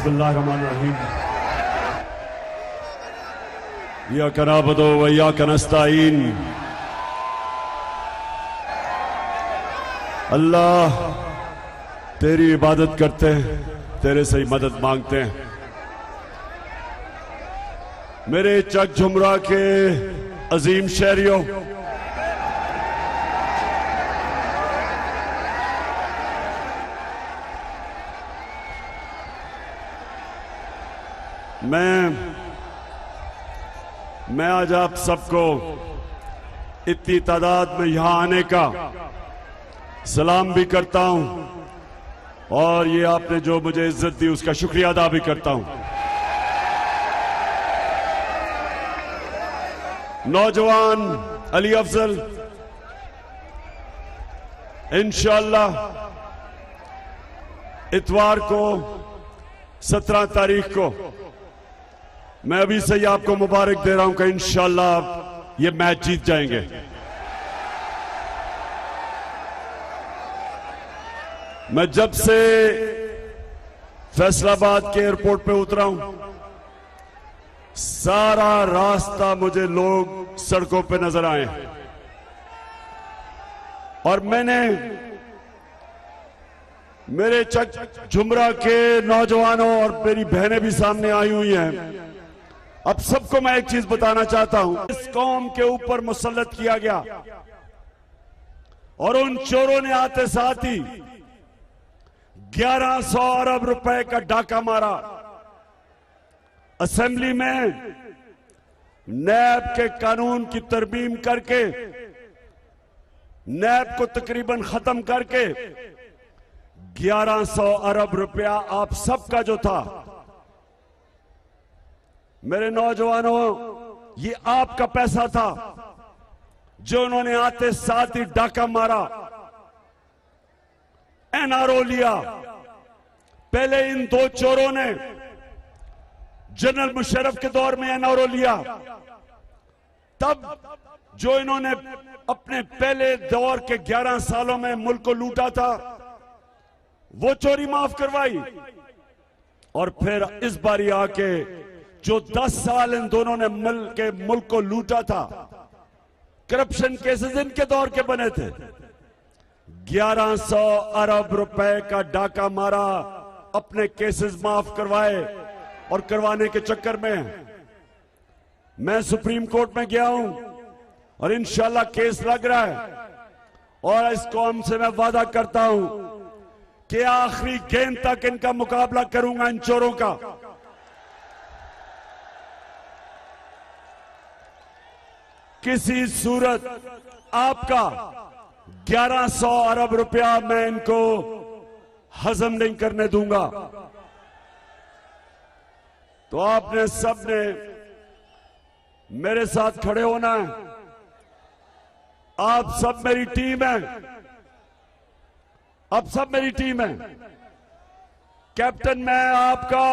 बिस्मिल्लाहिर्रहमानिर्रहीम। इय्याका नअबुदु व इय्याका नस्तईन। अल्लाह तेरी इबादत करते हैं, तेरे से ही मदद मांगते हैं। मेरे चक झुमरा के अजीम शहरियों, मैं आज आप सबको इतनी तादाद में यहां आने का सलाम भी करता हूं और ये आपने जो मुझे इज्जत दी उसका शुक्रिया अदा भी करता हूं। नौजवान अली अफजल, इंशाअल्लाह इतवार को 17 तारीख को मैं अभी से ही आपको मुबारक दे रहा हूं कि इंशाअल्लाह ये मैच जीत जाएंगे। मैं जब से फैसलाबाद के एयरपोर्ट पे उतरा हूं, सारा रास्ता मुझे लोग सड़कों पे नजर आए और मेरे चक झुमरा के नौजवानों और मेरी बहनें भी सामने आई हुई हैं। अब सबको मैं एक चीज बताना चाहता हूं, इस कौम के ऊपर मुसल्लत किया गया और उन चोरों ने आते साथ ही 1100 अरब रुपए का डाका मारा। असेंबली में नैब के कानून की तरमीम करके, नैब को तकरीबन खत्म करके 1100 अरब रुपया आप सबका जो था, मेरे नौजवानों, ये आपका पैसा था जो उन्होंने आते साथ ही डाका मारा, एनआरओ लिया। पहले इन दो चोरों ने जनरल मुशर्रफ के दौर में एनआरओ लिया, तब जो इन्होंने अपने पहले दौर के 11 सालों में मुल्क को लूटा था वो चोरी माफ करवाई और फिर इस बारी आके जो 10 साल इन दोनों ने मिल के मुल्क को लूटा था, करप्शन केसेस इनके दौर के बने थे। 1100 अरब रुपए का डाका मारा, अपने केसेस माफ करवाए और करवाने के चक्कर में मैं सुप्रीम कोर्ट में गया हूं और इंशाल्लाह केस लग रहा है और इस कौम से मैं वादा करता हूं कि आखिरी गेंद तक इनका मुकाबला करूंगा, इन चोरों का। किसी सूरत आपका 1100 अरब रुपया मैं इनको हजम नहीं करने दूंगा। तो आपने सबने मेरे साथ खड़े होना है। आप सब मेरी टीम है, आप सब मेरी टीम है। कैप्टन मैं आपका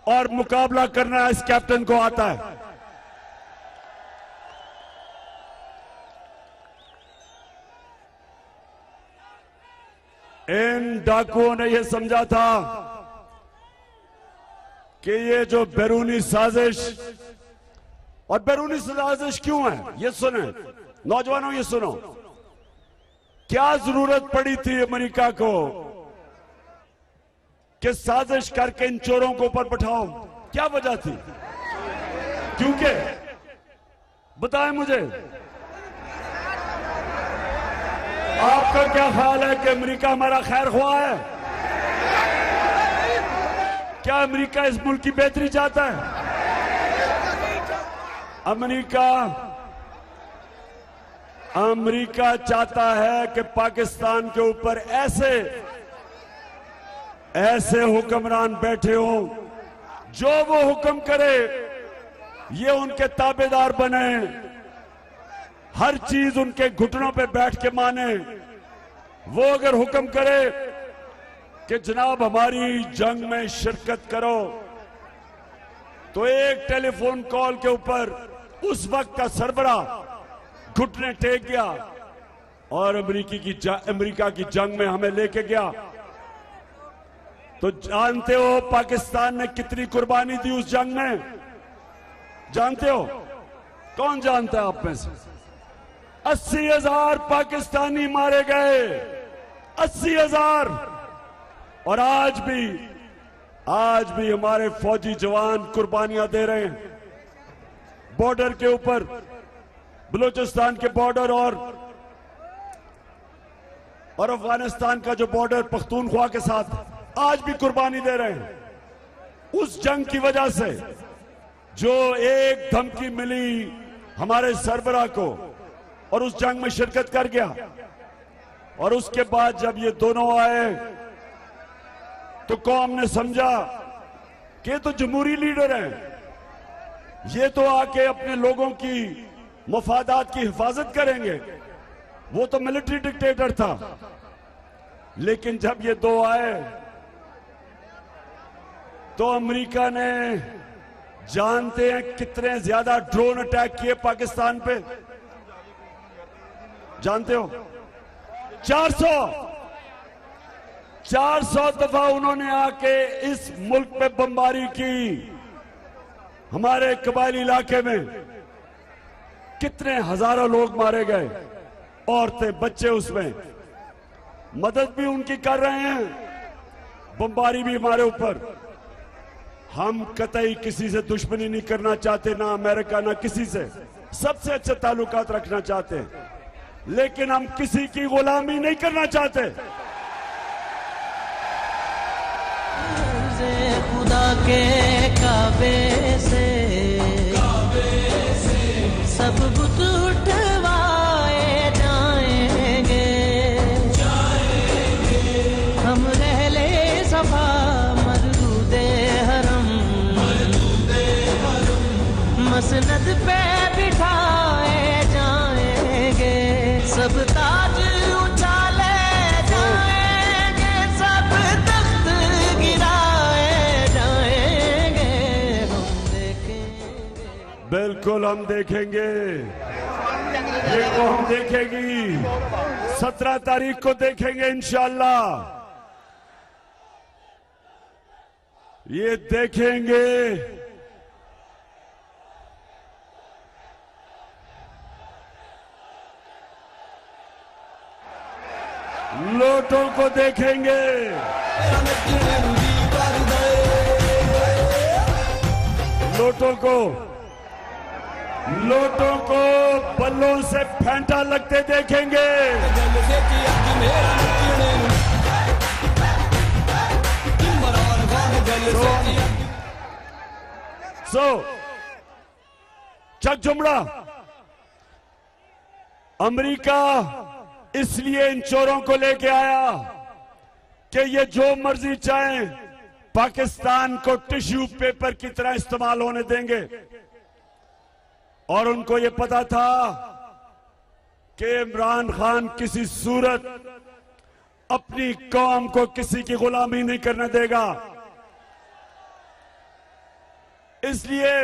और मुकाबला करना इस कैप्टन को आता है। इन डाकुओं ने यह समझा था कि ये जो बैरूनी साजिश, और बैरूनी साजिश क्यों है ये सुने नौजवानों, ये सुनो, क्या जरूरत पड़ी थी अमेरिका को कि साजिश करके इन चोरों को ऊपर बैठाओ? क्या वजह थी? क्योंकि बताएं मुझे, आपका क्या ख्याल है कि अमेरिका हमारा खैर ख्वाह है? क्या अमेरिका इस मुल्क की बेहतरी चाहता है? अमेरिका चाहता है कि पाकिस्तान के ऊपर ऐसे हुक्मरान बैठे हों जो वो हुक्म करे ये उनके ताबेदार बने, हर चीज उनके घुटनों पे बैठ के माने। वो अगर हुक्म करे कि जनाब हमारी जंग में शिरकत करो, तो एक टेलीफोन कॉल के ऊपर उस वक्त का सरबरा घुटने टेक गया और अमेरिका की जंग में हमें लेके गया। तो जानते हो पाकिस्तान ने कितनी कुर्बानी दी उस जंग में? जानते हो? कौन जानता है आप में से? 80,000 पाकिस्तानी मारे गए, 80,000। और आज भी हमारे फौजी जवान कुर्बानियां दे रहे हैं बॉर्डर के ऊपर, बलूचिस्तान के बॉर्डर और अफगानिस्तान का जो बॉर्डर पख्तूनख्वा के साथ, आज भी कुर्बानी दे रहे हैं उस जंग की वजह से। जो एक धमकी मिली हमारे सरबराह को और उस जंग में शिरकत कर गया, और उसके बाद जब ये दोनों आए तो कौम ने समझा कि ये तो जमहूरी लीडर हैं, ये तो आके अपने लोगों की मफादात की हिफाजत करेंगे। वो तो मिलिट्री डिक्टेटर था। लेकिन जब ये दो आए तो अमेरिका ने, जानते हैं कितने ज्यादा ड्रोन अटैक किए पाकिस्तान पे? जानते हो? 400 दफा उन्होंने आके इस मुल्क पे बमबारी की। हमारे कबायली इलाके में कितने हजारों लोग मारे गए, औरतें बच्चे उसमें। मदद भी उनकी कर रहे हैं, बमबारी भी हमारे ऊपर। हम कतई किसी से दुश्मनी नहीं करना चाहते, ना अमेरिका ना किसी से, सबसे अच्छे ताल्लुकात रखना चाहते हैं, लेकिन हम किसी की गुलामी नहीं करना चाहते। खुदा के काबे से सब बुत उठवाए जाएंगे, हम रहले सफा मरदूदे हरम मसनद पे बिठाए जाएंगे, सब ताज उछाले जाएंगे, सब तख्त गिराए जाएंगे, हम देखेंगे। बिल्कुल हम देखेंगे, ये कौम देखेगी। 17 तारीख को देखेंगे इंशाअल्लाह, ये देखेंगे। लोटों को देखेंगे, लोटों को बल्लों से फेंटा लगते देखेंगे। चक जुमड़ा अमेरिका इसलिए इन चोरों को लेके आया कि ये जो मर्जी चाहें पाकिस्तान को टिश्यू पेपर की तरह इस्तेमाल होने देंगे। और उनको ये पता था कि इमरान खान किसी सूरत अपनी कौम को किसी की गुलामी नहीं करने देगा। इसलिए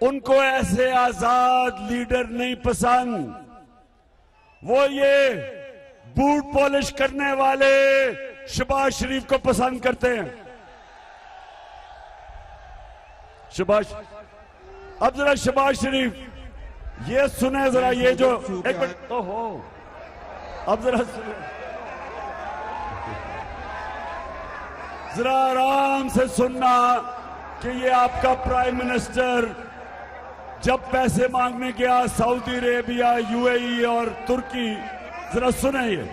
उनको ऐसे आजाद लीडर नहीं पसंद, वो ये बूट पॉलिश करने वाले शहबाज शरीफ को पसंद करते हैं। शहबाज, अब जरा शहबाज शरीफ ये सुने जरा, ये जो एक मिनट, ओहो, अब जरा आराम से सुनना कि ये आपका प्राइम मिनिस्टर जब पैसे मांगने गया सऊदी अरेबिया, यूएई और तुर्की, जरा सुने ये।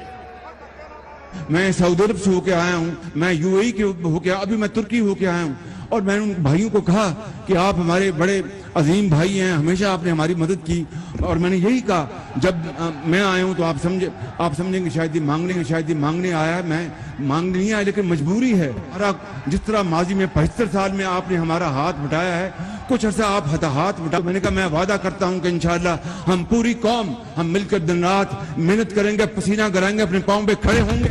मैं सऊदी अरब से होके आया हूँ, मैं यूएई के होके, अभी मैं तुर्की होके आया हूँ, और मैंने उन भाइयों को कहा कि आप हमारे बड़े अजीम भाई हैं, हमेशा आपने हमारी मदद की। और मैंने यही कहा, जब मैं आया हूँ तो आप समझेंगे शायद ये मांगने आया है। मैं मांगने नहीं आया, लेकिन मजबूरी है। हमारा जिस तरह माजी में 75 साल में आपने हमारा हाथ बटाया है, कुछ अर्सा आप हाथ बटा। मैंने कहा मैं वादा करता हूँ कि इंशाअल्लाह हम पूरी कौम हम मिलकर दिन रात मेहनत करेंगे, पसीना गिराएंगे, अपने पाँव पे खड़े होंगे।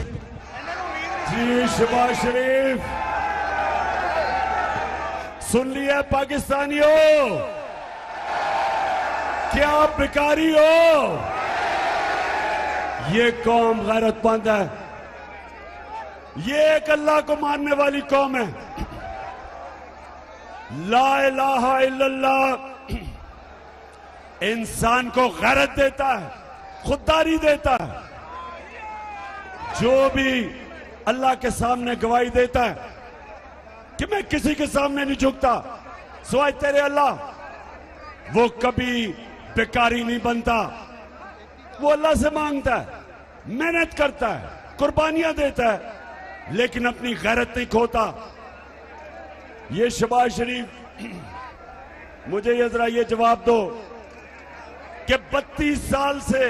जी शहबाज शरीफ, सुन लिया पाकिस्तानियों, क्या आप भिखारी हो? ये कौम गैरतमंद है, ये एक अल्लाह को मानने वाली कौम है। ला इलाहा इल्लल्लाह इंसान को गैरत देता है, खुददारी देता है। जो भी अल्लाह के सामने गवाही देता है कि मैं किसी के सामने नहीं झुकता सिवाय तेरे अल्लाह, वो कभी बेकारी नहीं बनता। वो अल्लाह से मांगता है, मेहनत करता है, कुर्बानियां देता है, लेकिन अपनी गैरत नहीं खोता। ये शहबाज शरीफ, मुझे ये जरा ये जवाब दो कि 32 साल से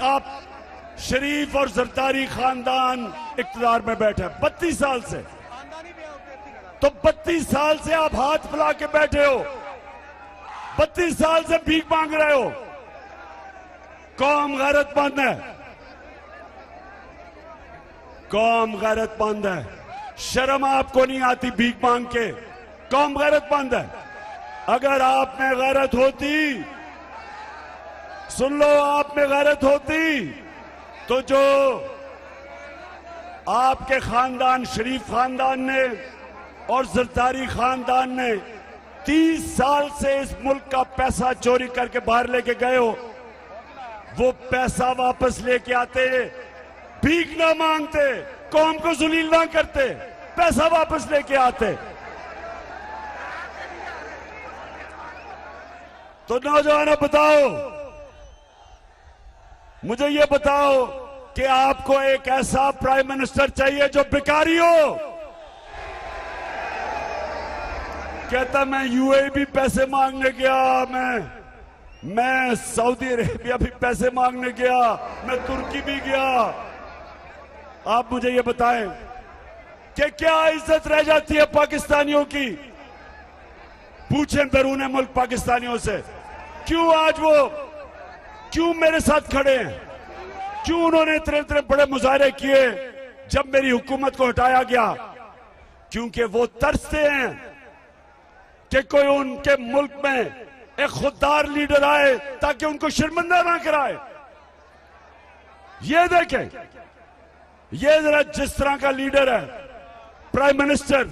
आप शरीफ और जरदारी खानदान इख्तियार में बैठे, 32 साल से, तो 32 साल से आप हाथ फैला के बैठे हो, 32 साल से भीख मांग रहे हो। कौम गैरतमंद है, कौम गैरतमंद है। शर्म आपको नहीं आती भीख मांग के? कौम गैरतमंद है। अगर आप में गैरत होती, सुन लो, आप में गैरत होती तो जो आपके खानदान, शरीफ खानदान ने और जरदारी खानदान ने 30 साल से इस मुल्क का पैसा चोरी करके बाहर लेके गए हो, वो पैसा वापस लेके आते, भीख ना मांगते, कौम को जुलील ना करते, पैसा वापस लेके आते। तो नौजवानों बताओ, मुझे ये बताओ कि आपको एक ऐसा प्राइम मिनिस्टर चाहिए जो भिखारी हो? कहता मैं यूएई भी पैसे मांगने गया, मैं सऊदी अरेबिया भी पैसे मांगने गया, मैं तुर्की भी गया। आप मुझे ये बताएं कि क्या इज्जत रह जाती है पाकिस्तानियों की? पूछें बैरून मुल्क पाकिस्तानियों से, क्यों आज वो क्यों मेरे साथ खड़े हैं? क्यों उन्होंने इतने इतने बड़े मुजाहरे किए जब मेरी हुकूमत को हटाया गया? क्योंकि वो तरसते हैं कि कोई उनके मुल्क में एक खुददार लीडर आए ताकि उनको शर्मिंदा ना कराए। ये देखें, ये जरा जिस तरह का लीडर है, प्राइम मिनिस्टर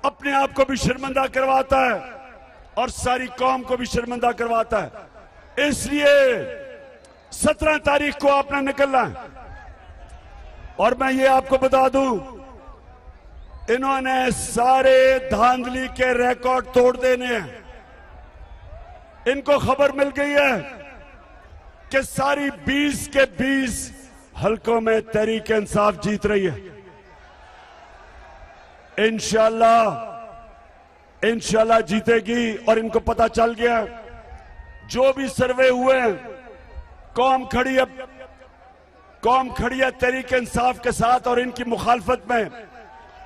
अपने आप को भी शर्मिंदा करवाता है और सारी कौम को भी शर्मिंदा करवाता है। इसलिए 17 तारीख को आपने निकलना है। और मैं ये आपको बता दूं, इन्होंने सारे धांधली के रिकॉर्ड तोड़ देने हैं। इनको खबर मिल गई है कि सारी 20 के 20 हलकों में तहरीक इंसाफ जीत रही है। इंशाल्लाह जीतेगी। और इनको पता चल गया, जो भी सर्वे हुए हैं, कौम खड़ी है तहरीक इंसाफ के साथ और इनकी मुखालफत में।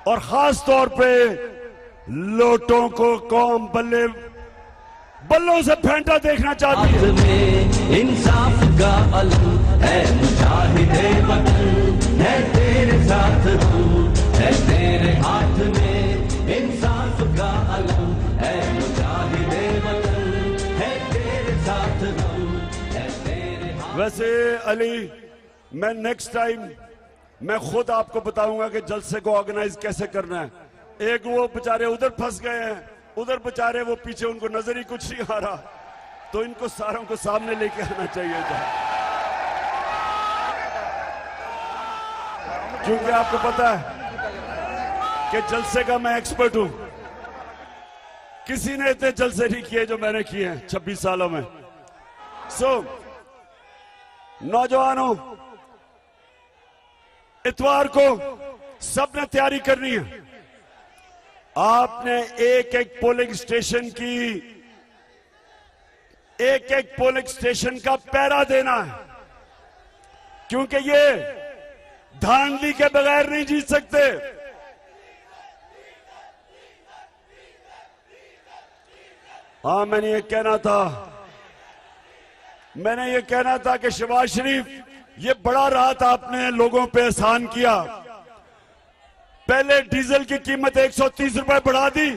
और खास तौर पे लोटों को कौम बल्लों से फेंटा देखना चाहती है। में इंसाफ का अलम है, मुजाहिदे वतन है, तेरे साथ हूँ, है तेरे हाथ में इंसाफ का अलम है, मुजाहिदे वतन है, तेरे साथ हूँ, है तेरे हाथ। वैसे अली, मैं नेक्स्ट टाइम मैं खुद आपको बताऊंगा कि जलसे को ऑर्गेनाइज कैसे करना है। एक वो बेचारे उधर फंस गए हैं, उधर बेचारे वो पीछे, उनको नजर ही कुछ नहीं आ रहा, तो इनको सारों को सामने लेके आना चाहिए था। क्योंकि आपको पता है कि जलसे का मैं एक्सपर्ट हूं। किसी ने इतने जलसे नहीं किए जो मैंने किए हैं 26 सालों में। नौजवानों, इतवार को सबने तैयारी करनी है। आपने एक एक पोलिंग स्टेशन का पहरा देना है, क्योंकि ये धांधली के बगैर नहीं जीत सकते। हाँ, मैंने ये कहना था कि शहबाज शरीफ, ये बड़ा राहत आपने लोगों पे एहसान किया। पहले डीजल की कीमत 130 रुपए बढ़ा दी।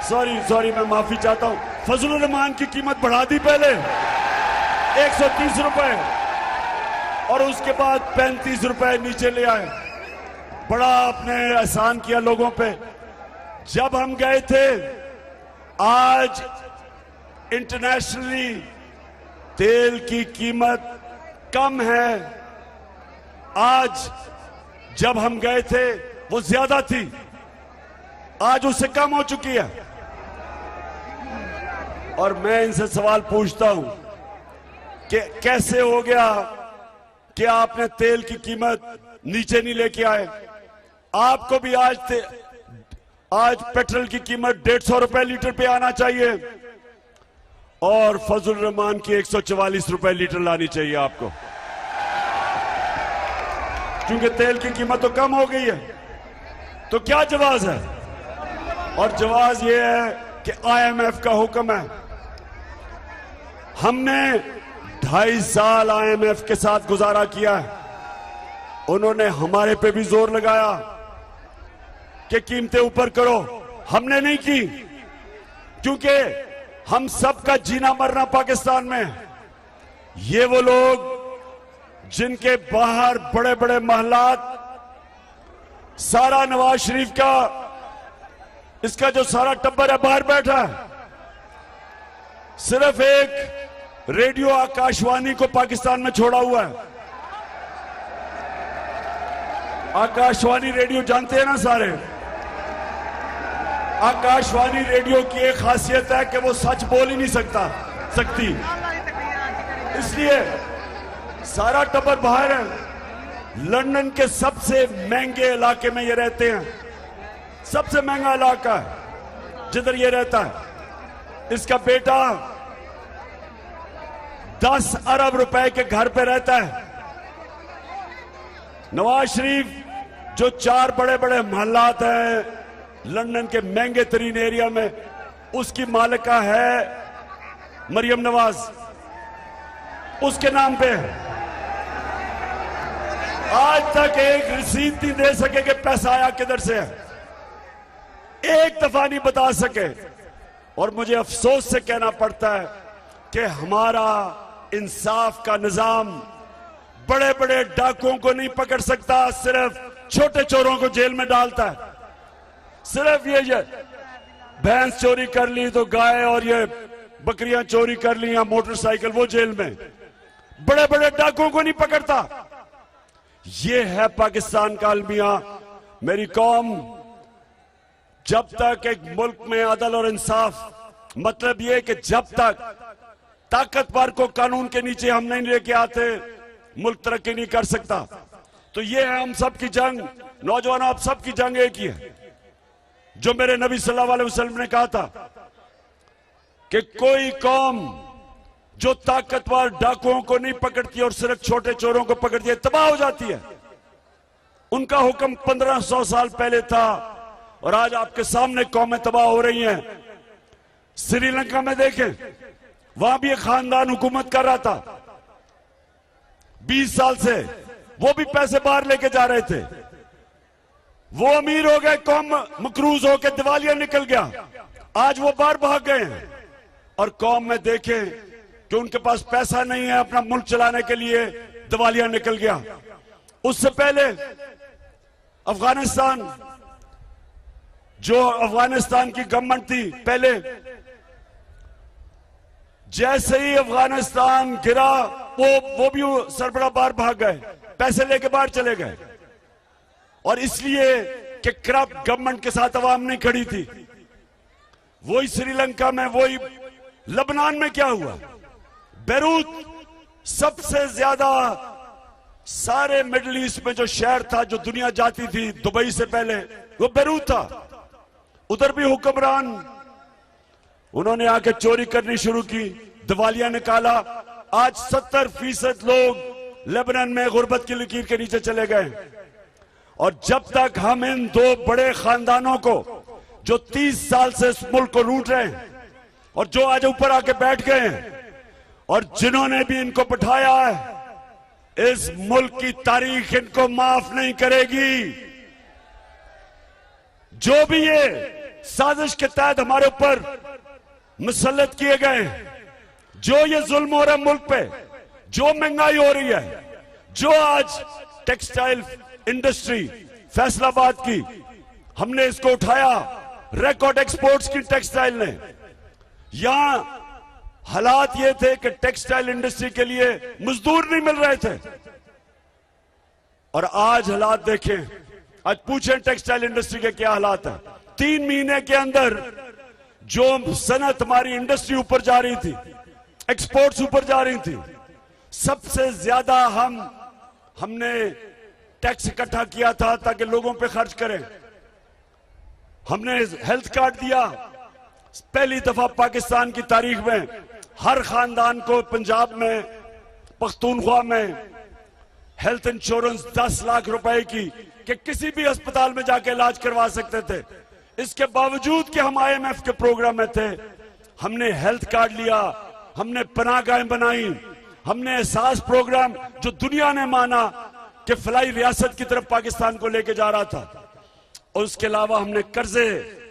सॉरी, मैं माफी चाहता हूं। फजलुर रहमान की कीमत बढ़ा दी पहले 130 रुपए। और उसके बाद 35 रुपए नीचे ले आए। बड़ा आपने एहसान किया लोगों पे। जब हम गए थे, आज इंटरनेशनली तेल की कीमत कम है। आज जब हम गए थे वो ज्यादा थी, आज उससे कम हो चुकी है। और मैं इनसे सवाल पूछता हूं कि कैसे हो गया कि आपने तेल की कीमत नीचे नहीं लेके आए। आपको भी आज पेट्रोल की कीमत 150 रुपए लीटर पे आना चाहिए और फजल रहमान की 144 रुपए लीटर लानी चाहिए आपको, क्योंकि तेल की कीमत तो कम हो गई है। तो क्या जवाब है? और जवाब यह है कि IMF का हुक्म है। हमने 2.5 साल IMF के साथ गुजारा किया है। उन्होंने हमारे पे भी जोर लगाया कि कीमतें ऊपर करो। हमने नहीं की, क्योंकि हम सबका जीना मरना पाकिस्तान में है। ये वो लोग जिनके बाहर बड़े बड़े महलात, सारा नवाज शरीफ का, इसका जो सारा टब्बर है बाहर बैठा है। सिर्फ एक रेडियो आकाशवाणी को पाकिस्तान में छोड़ा हुआ है। आकाशवाणी रेडियो जानते हैं ना सारे? आकाशवाणी रेडियो की एक खासियत है कि वो सच बोल ही नहीं सकती, इसलिए सारा टब्बर बाहर है। लंदन के सबसे महंगे इलाके में ये रहते हैं, सबसे महंगा इलाका है जिधर ये रहता है। इसका बेटा 10 अरब रुपए के घर पे रहता है। नवाज शरीफ जो 4 बड़े बड़े महल्लात हैं लंदन के महंगे तरीन एरिया में, उसकी मालिका है मरियम नवाज, उसके नाम पे है। आज तक एक रसीद नहीं दे सके कि पैसा आया किधर से है, एक दफा नहीं बता सके। और मुझे अफसोस से कहना पड़ता है कि हमारा इंसाफ का निजाम बड़े बड़े डाकुओं को नहीं पकड़ सकता, सिर्फ छोटे चोरों को जेल में डालता है। सिर्फ ये भैंस चोरी कर ली तो गाय और ये बकरियां चोरी कर ली या मोटरसाइकिल, वो जेल में। बड़े बड़े डाकुओं को नहीं पकड़ता। ये है पाकिस्तान का अलमिया। मेरी कौम, जब तक एक मुल्क में अदल और इंसाफ, मतलब ये कि जब तक ताकतवर को कानून के नीचे हम नहीं लेके आते, मुल्क तरक्की नहीं कर सकता। तो ये है हम सब की जंग। नौजवानों, आप सब की जंग एक ही है, जो मेरे नबी सल्लल्लाहु अलैहि वसल्लम ने कहा था कि कोई कौम जो ताकतवर डाकुओं को नहीं पकड़ती और सिर्फ छोटे चोरों को पकड़ती है, तबाह हो जाती है। उनका हुक्म 1500 साल पहले था और आज आपके सामने कौमें तबाह हो रही हैं। श्रीलंका में देखें, वहां भी एक खानदान हुकूमत कर रहा था 20 साल से, वो भी पैसे बाहर लेके जा रहे थे। वो अमीर हो गए, कौम मकरूज होकर दिवालिया निकल गया। आज वो बाहर भाग गए हैं और कौम में देखें कि उनके पास पैसा नहीं है अपना मुल्क चलाने के लिए, दिवालिया निकल गया। उससे पहले अफगानिस्तान, जो अफगानिस्तान की गवर्नमेंट थी पहले, जैसे ही अफगानिस्तान गिरा वो भी सरबराह बाहर भाग गए, पैसे लेके बाहर चले गए। और इसलिए कि करप्ट गवर्नमेंट के साथ अवाम नहीं खड़ी थी। वही श्रीलंका में, वही लबनान में क्या हुआ? बेरूत, सबसे ज्यादा सारे मिडिल ईस्ट में जो शहर था, जो दुनिया जाती थी दुबई से पहले, वो बेरूत था। उधर भी हुक्मरान, उन्होंने आके चोरी करनी शुरू की, दिवालिया निकाला। आज 70% लोग लेबनान में गुर्बत की लकीर के नीचे चले गए। और जब तक हम इन 2 बड़े खानदानों को, जो 30 साल से इस मुल्क को लूट रहे हैं और जो आज ऊपर आके बैठ गए हैं, और जिन्होंने भी इनको बिठाया है, इस मुल्क की तारीख इनको माफ नहीं करेगी। जो भी ये साजिश के तहत हमारे ऊपर मुसल्लत किए गए, जो ये जुल्म हो रहा है मुल्क पे, जो महंगाई हो रही है, जो आज टेक्सटाइल इंडस्ट्री फैसलाबाद की, हमने इसको उठाया, रिकॉर्ड एक्सपोर्ट्स की टेक्सटाइल ने। यहां हालात ये थे कि टेक्सटाइल इंडस्ट्री के लिए मजदूर नहीं मिल रहे थे, और आज हालात देखें। आज पूछें टेक्सटाइल इंडस्ट्री के क्या हालात है। 3 महीने के अंदर जो सनत हमारी इंडस्ट्री ऊपर जा रही थी, एक्सपोर्ट्स ऊपर जा रही थी, सबसे ज्यादा हमने टैक्स इकट्ठा किया था ताकि लोगों पे खर्च करें। हमने हेल्थ कार्ड दिया, पहली दफा पाकिस्तान की तारीख में हर खानदान को पंजाब में, पख्तूनख्वा में हेल्थ इंश्योरेंस 10 लाख रुपए की, कि किसी भी अस्पताल में जाके इलाज करवा सकते थे। इसके बावजूद कि हम IMF के प्रोग्राम में थे, हमने हेल्थ कार्ड लिया, हमने पनाहगाहें बनाई, हमने एहसास प्रोग्राम जो दुनिया ने माना कि फलाई रियासत की तरफ पाकिस्तान को लेके जा रहा था। और उसके अलावा हमने कर्जे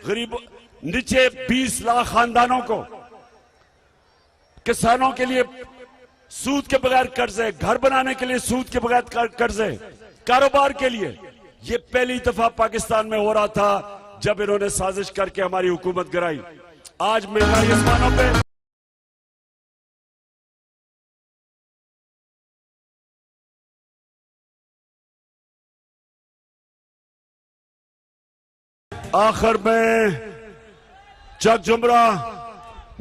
गरीब नीचे 20 लाख खानदानों को, किसानों के लिए सूद के बगैर कर्जे, घर बनाने के लिए सूद के बगैर कर्जे, कारोबार के लिए। ये पहली दफा पाकिस्तान में हो रहा था जब इन्होंने साजिश करके हमारी हुकूमत गिराई। आज महंगाई आसमानों पे। आखिर में चक जुमरा,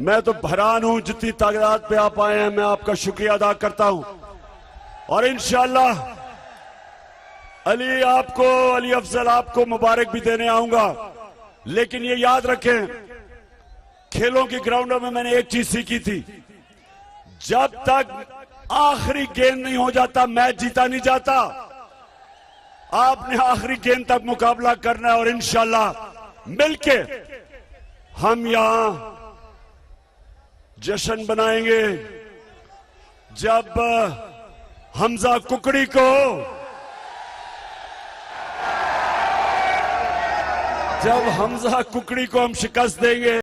मैं तो हैरान हूं जितनी तादाद पे आप आए हैं। मैं आपका शुक्रिया अदा करता हूं, और इंशाअल्लाह अली अफजल आपको मुबारक भी देने आऊंगा। लेकिन ये याद रखें, खेलों की ग्राउंडों में मैंने एक चीज सीखी थी, जब तक आखिरी गेंद नहीं हो जाता मैच जीता नहीं जाता। आपने आखिरी गेंद तक मुकाबला करना है, और इंशाअल्लाह मिलके हम यहां जश्न बनाएंगे जब हमजा कुकड़ी को हम शिकस्त देंगे।